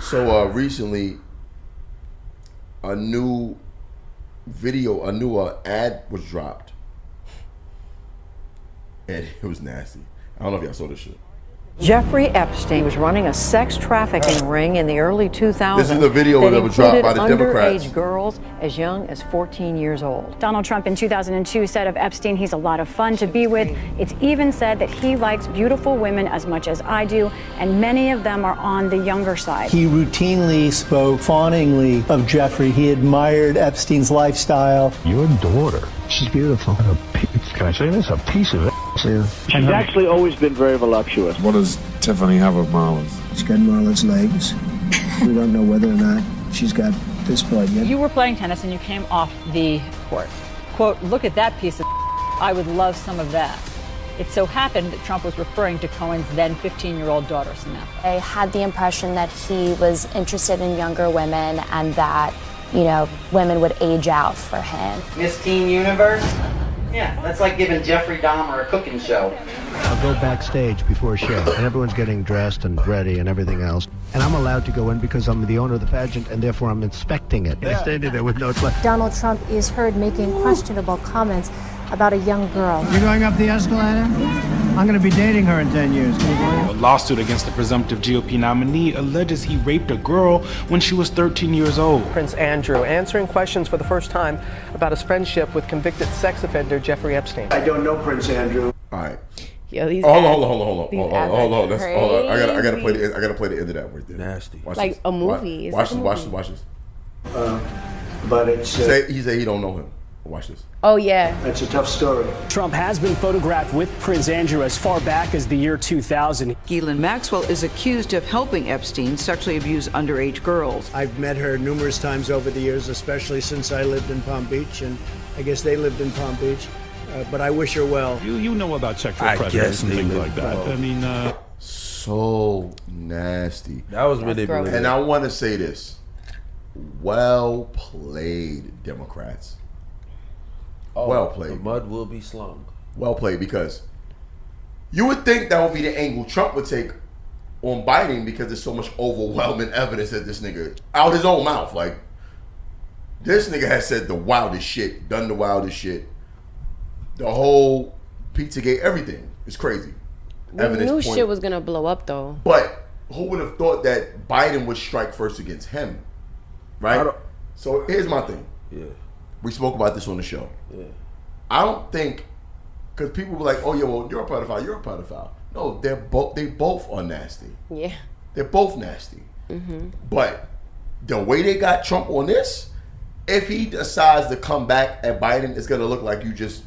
So recently, a new ad was dropped, and it was nasty. I don't know if y'all saw this shit. Jeffrey Epstein was running a sex trafficking ring in the early 2000s. This is the video that was dropped by the Democrats. Underage girls as young as 14 years old. Donald Trump in 2002 said of Epstein, he's a lot of fun to be with. It's even said that he likes beautiful women as much as I do, and many of them are on the younger side. He routinely spoke fawningly of Jeffrey. He admired Epstein's lifestyle. Your daughter, she's beautiful. Can I say this? A piece of it. She's actually always been very voluptuous. What does Tiffany have of Marlon's? She's got Marla's legs. We don't know whether or not she's got this part yet. You were playing tennis and you came off the court. Quote, look at that piece of I would love some of that. It so happened that Trump was referring to Cohen's then 15-year-old daughter, Samantha. I had the impression that he was interested in younger women and that, you know, women would age out for him. Miss Teen Universe? Yeah, that's like giving Jeffrey Dahmer a cooking show. I'll go backstage before a show, and everyone's getting dressed and ready and everything else. And I'm allowed to go in because I'm the owner of the pageant, and therefore I'm inspecting it. I stand in there with no sweat. Donald Trump is heard making questionable comments about a young girl. You're going up the escalator? I'm going to be dating her in 10 years. A lawsuit against the presumptive GOP nominee alleges he raped a girl when she was 13 years old. Prince Andrew answering questions for the first time about his friendship with convicted sex offender Jeffrey Epstein. I don't know Prince Andrew. All right. Yo, these hold on. hold That's hold on. I gotta play the end of that right there. Nasty. Watch like this. A movie. Watch this. But it's he said he don't know him. Watch this. Oh yeah. That's a tough story. Trump has been photographed with Prince Andrew as far back as the year 2000. Ghislaine Maxwell is accused of helping Epstein sexually abuse underage girls. I've met her numerous times over the years, especially since I lived in Palm Beach, and I guess they lived in Palm Beach. But I wish her well. You know about sexual predators and things like that. I mean, so nasty. That was ridiculous. And I want to say this: well played, Democrats. Oh, well played. The mud will be slung. Well played, because you would think that would be the angle Trump would take on Biden, because there's so much overwhelming evidence that this nigga, out his own mouth, like, this nigga has said the wildest shit, done the wildest shit. The whole Pizzagate, everything is crazy. We knew shit was gonna blow up though. But who would have thought that Biden would strike first against him, right? So here's my thing. Yeah. We spoke about this on the show. Yeah. I don't think, because people were like, "Oh yeah, well you're a pedophile." No, they both are nasty. Yeah. They're both nasty. Mm-hmm. But the way they got Trump on this, if he decides to come back at Biden, it's gonna look like you just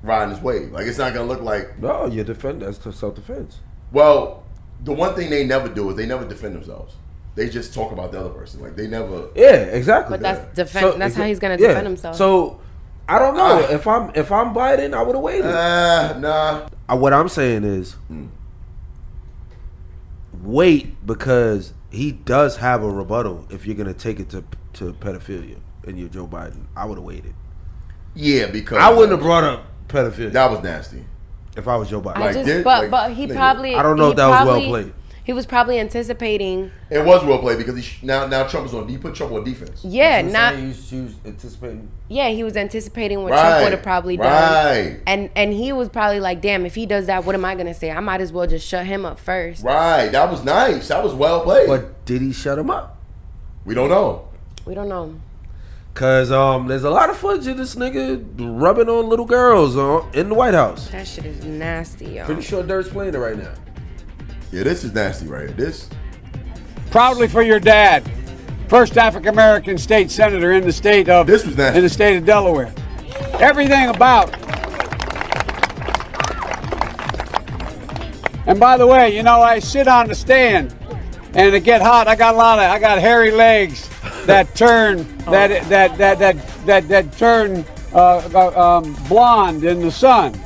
riding his wave. Like, it's not gonna look like, no, you defend, that's self-defense. Well, the one thing they never do is they never defend themselves. They just talk about the other person. Like, they never. Yeah, exactly. But that's how he's gonna defend himself. So I don't know. If I'm Biden, I would have waited. Nah. What I'm saying is, wait, because he does have a rebuttal if you're gonna take it to pedophilia and you're Joe Biden. I would have waited. Yeah, because I wouldn't have brought up pedophilia. That was nasty. If I was Joe Biden. But he probably. I don't know if that was well played. He was probably anticipating. It was well played, because now Trump is on. He put Trump on defense. Yeah, he was anticipating. Yeah, he was anticipating what Trump would have probably done. Right. And he was probably like, damn, if he does that, what am I gonna say? I might as well just shut him up first. Right. That was nice. That was well played. But did he shut him up? We don't know. We don't know. Cause there's a lot of footage of this nigga rubbing on little girls in the White House. That shit is nasty, yo. Pretty sure Dirt's playing it right now. Yeah, this is nasty right here. This. Proudly for your dad, first African-American state senator in the state of Delaware. Everything about. And by the way, you know, I sit on the stand and it get hot. I got hairy legs that turn that turn blonde in the sun.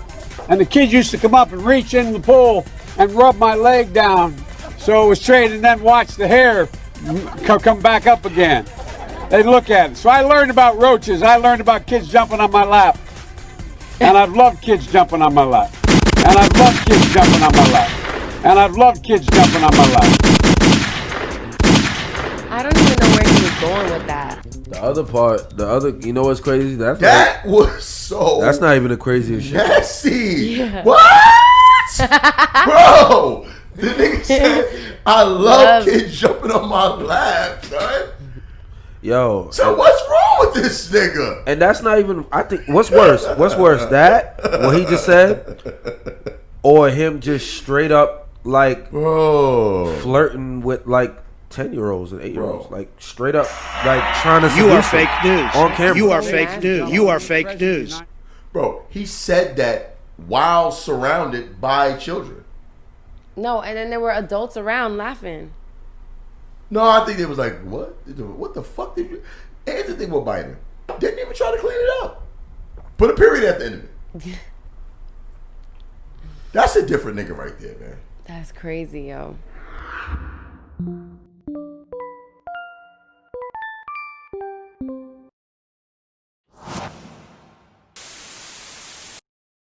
And the kids used to come up and reach in the pool and rub my leg down so it was straight, and then watch the hair come back up again. They'd look at it. So I learned about roaches. I learned about kids jumping on my lap. And I've loved kids jumping on my lap. And I've loved kids jumping on my lap. And I've loved kids jumping on my lap. I don't even know where he was going with that. The other part, you know what's crazy? Was so. That's not even the craziest shit. Nasty. Yeah. What? Bro, the nigga said, I love kids jumping on my lap, son. Yo. So what's wrong with this nigga? And that's not even, I think, what's worse? That, what he just said, or him just straight up, like, flirting with, like, 10-year-olds and 8-year-olds. Like, straight up, like, trying to You are fake news. On camera. You are fake news. You are fake news. Bro, he said that while surrounded by children. No, and then there were adults around laughing. No, I think it was like, what? What the fuck did you... And the thing with Biden. Didn't even try to clean it up. Put a period at the end of it. That's a different nigga right there, man. That's crazy, yo.